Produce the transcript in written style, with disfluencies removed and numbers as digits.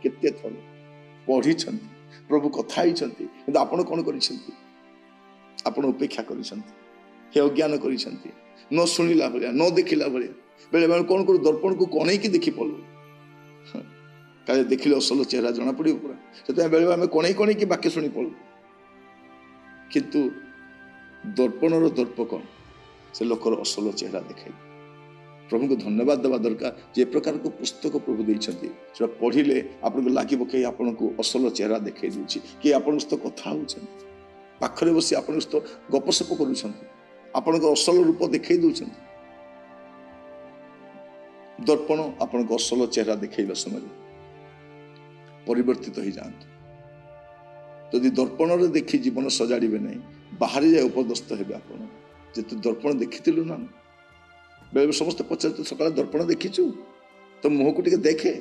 କେତେ ଥର ପଢ଼ିଛନ୍ତି, ପ୍ରଭୁ କଥା ହେଇଛନ୍ତି, କିନ୍ତୁ ଆପଣ କ'ଣ କରିଛନ୍ତି? ଆପଣ ଉପେକ୍ଷା କରିଛନ୍ତି, ହେ ଅଜ୍ଞାନ କରିଛନ୍ତି, ନ ଶୁଣିଲା ଭଳିଆ, ନ ଦେଖିଲା ଭଳିଆ। ବେଳେବେଳେ କ'ଣ କରୁ, ଦର୍ପଣକୁ କଣେଇକି ଦେଖି ପଡ଼ୁ, କାଳେ ଦେଖିଲେ ଅସଲ ଚେହେରା ଜଣାପଡ଼ିବ ପୁରା। ସେଥିପାଇଁ ବେଳେବେଳେ ଆମେ କଣେଇକି ବାକ୍ୟ ଶୁଣି ପଡ଼ୁ। କିନ୍ତୁ ଦର୍ପଣର ଦର୍ପ କ'ଣ? ସେ ଲୋକର ଅସଲ ଚେହେରା ଦେଖାଇ। ପ୍ରଭୁଙ୍କୁ ଧନ୍ୟବାଦ ଦେବା ଦରକାର ଯେ ପ୍ରକାରକୁ ପୁସ୍ତକ ପ୍ରଭୁ ଦେଇଛନ୍ତି, ସେଟା ପଢ଼ିଲେ ଆପଣଙ୍କୁ ଲାଗିବ କି ଆପଣଙ୍କୁ ଅସଲ ଚେହେରା ଦେଖାଇ ଦେଉଛି, କି ଆପଣଙ୍କ ସହିତ କଥା ହେଉଛନ୍ତି, ପାଖରେ ବସି ଆପଣଙ୍କ ସହିତ ଗପସପ କରୁଛନ୍ତି, ଆପଣଙ୍କ ଅସଲ ରୂପ ଦେଖାଇ ଦେଉଛନ୍ତି। ଦର୍ପଣ ଆପଣଙ୍କ ଅସଲ ଚେହେରା ଦେଖାଇବା ସମୟରେ ପରିବର୍ତ୍ତିତ ହେଇଯାଆନ୍ତୁ। ଯଦି ଦର୍ପଣରେ ଦେଖି ଜୀବନ ସଜାଡ଼ିବେ ନାହିଁ, ବାହାରେ ଯାଇ ଉପଦସ୍ତ ହେବେ ଆପଣ ଯେ ତୁ ଦର୍ପଣ ଦେଖିଥିଲୁ ନା। ବେଳେବେଳେ ସମସ୍ତେ ପଚାରୁଛୁ, ସକାଳେ ଦର୍ପଣ ଦେଖିଛୁ? ତ ମୁହଁକୁ ଟିକେ ଦେଖେ।